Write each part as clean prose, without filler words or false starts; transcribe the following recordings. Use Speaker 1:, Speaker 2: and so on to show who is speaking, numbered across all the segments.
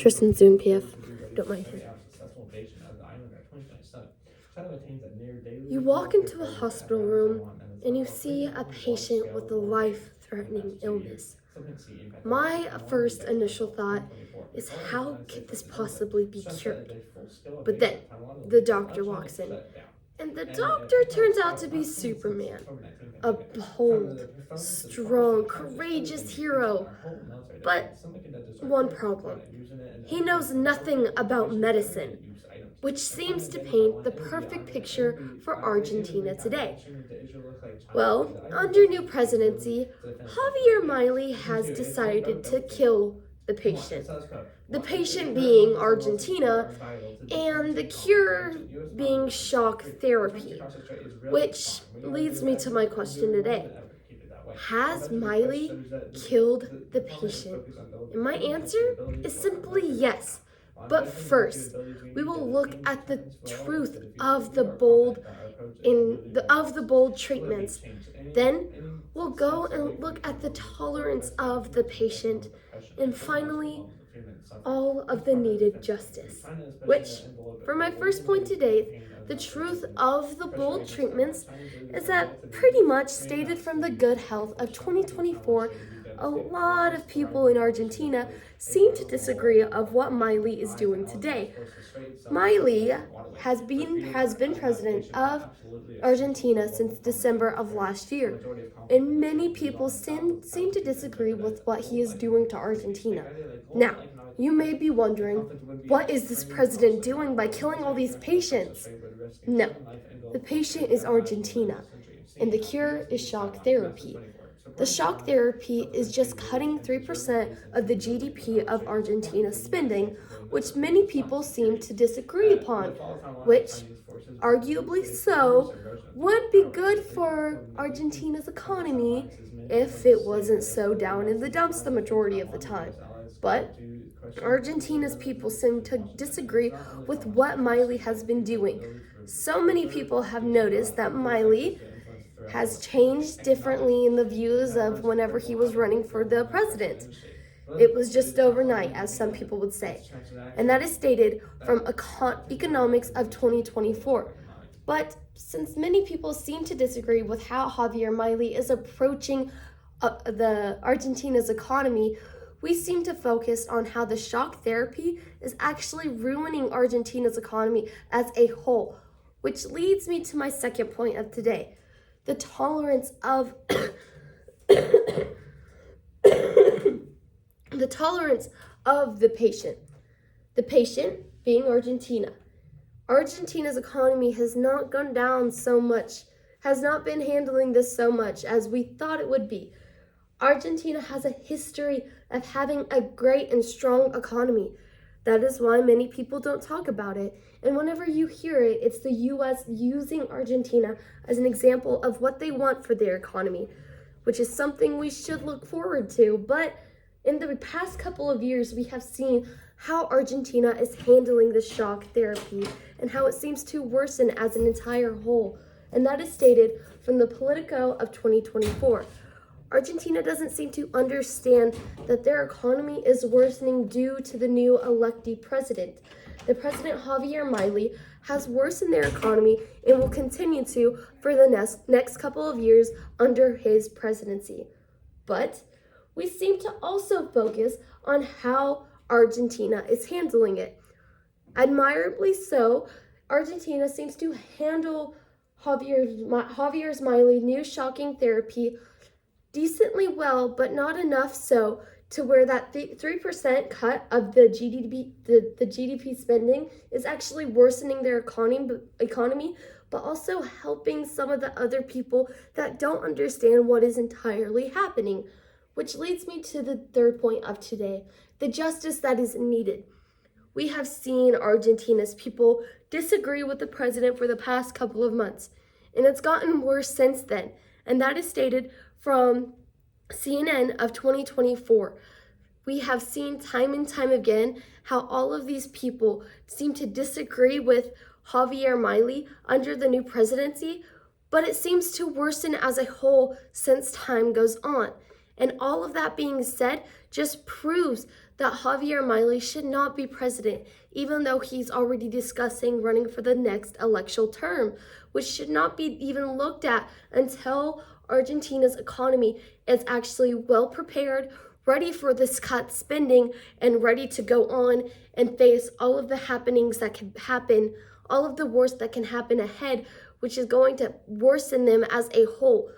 Speaker 1: Tristan Zoom PF. Don't mind him. You walk into a hospital room and you see a patient with a life-threatening illness. My first initial thought is, how could this possibly be cured? But then the doctor walks in, and the doctor turns out to be Superman, a bold, strong, courageous hero. But one problem: he knows nothing about medicine, which seems to paint the perfect picture for Argentina today. Well, under new presidency, Javier Milei has decided to kill the patient. The patient being Argentina, and the cure being shock therapy, which leads me to my question today. Has Milei killed the patient? And my answer is simply yes. But first, we will look at the truth of the bold treatments. Then we'll go and look at the tolerance of the patient, and finally, all of the needed justice. Which, for my first point today, the truth of the bold treatments is that, pretty much stated from the good health of 2024, a lot of people in Argentina seem to disagree of what Milei is doing today. Milei has been president of Argentina since December of last year, and many people seem to disagree with what he is doing to Argentina. Now, you may be wondering, what is this president doing by killing all these patients? No, the patient is Argentina, and the cure is shock therapy. The shock therapy is just cutting 3% of the GDP of Argentina's spending, which many people seem to disagree upon, which, arguably so, would be good for Argentina's economy if it wasn't so down in the dumps the majority of the time. But Argentina's people seem to disagree with what Milei has been doing. So many people have noticed that Milei has changed differently in the views of whenever he was running for the president. It was just overnight, as some people would say. And that is stated from Economics of 2024. But since many people seem to disagree with how Javier Milei is approaching the Argentina's economy, we seem to focus on how the shock therapy is actually ruining Argentina's economy as a whole, which leads me to my second point of today: the tolerance of the patient. The patient being Argentina. Argentina's economy has not gone down so much, has not been handling this so much as we thought it would be. Argentina has a history of having a great and strong economy. That is why many people don't talk about it. And whenever you hear it, it's the U.S. using Argentina as an example of what they want for their economy, which is something we should look forward to. But in the past couple of years, we have seen how Argentina is handling the shock therapy and how it seems to worsen as an entire whole. And that is stated from the Politico of 2024. Argentina doesn't seem to understand that their economy is worsening due to the new elected president. The president, Javier Milei, has worsened their economy and will continue to for the next couple of years under his presidency. But we seem to also focus on how Argentina is handling it. Admirably so, Argentina seems to handle Javier Milei new shocking therapy decently well, but not enough so to where that 3% cut of the GDP spending is actually worsening their economy, but also helping some of the other people that don't understand what is entirely happening. Which leads me to the third point of today: the justice that is needed. We have seen Argentina's people disagree with the president for the past couple of months, and it's gotten worse since then. And that is stated from CNN of 2024. We have seen time and time again how all of these people seem to disagree with Javier Milei under the new presidency, but it seems to worsen as a whole since time goes on. And all of that being said just proves that Javier Milei should not be president, even though he's already discussing running for the next electoral term, which should not be even looked at until Argentina's economy is actually well prepared, ready for this cut spending, and ready to go on and face all of the happenings that can happen, all of the worst that can happen ahead, which is going to worsen them as a whole.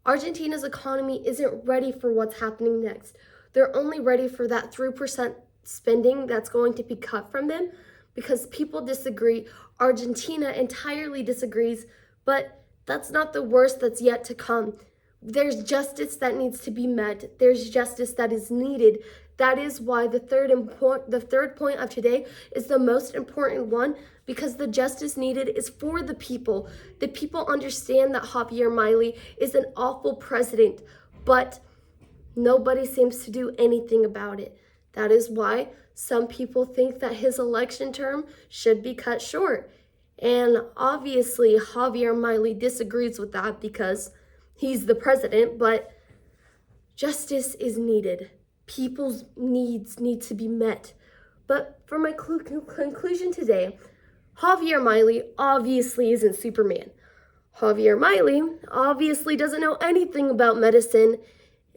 Speaker 1: Argentina's economy isn't ready for what's happening next. They're only ready for that 3% spending that's going to be cut from them because people disagree. Argentina entirely disagrees, but that's not the worst that's yet to come. There's justice that needs to be met. There's justice that is needed. That is why the third point of today is the most important one, because the justice needed is for the people. The people understand that Javier Milei is an awful president, but nobody seems to do anything about it. That is why some people think that his election term should be cut short. And obviously, Javier Milei disagrees with that because he's the president, but justice is needed. People's needs need to be met. But for my conclusion today, Javier Milei obviously isn't Superman. Javier Milei obviously doesn't know anything about medicine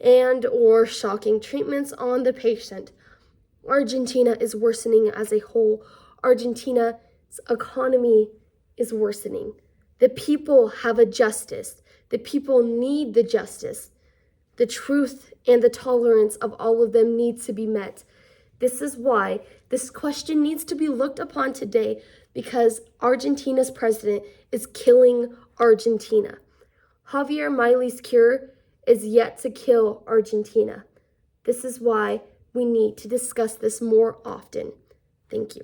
Speaker 1: and or shocking treatments on the patient. Argentina is worsening as a whole. Argentina's economy is worsening. The people have a justice. The people need the justice. The truth and the tolerance of all of them needs to be met. This is why this question needs to be looked upon today, because Argentina's president is killing Argentina. Javier Milei's cure is yet to kill Argentina. This is why we need to discuss this more often. Thank you.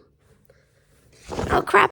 Speaker 1: Oh, crap.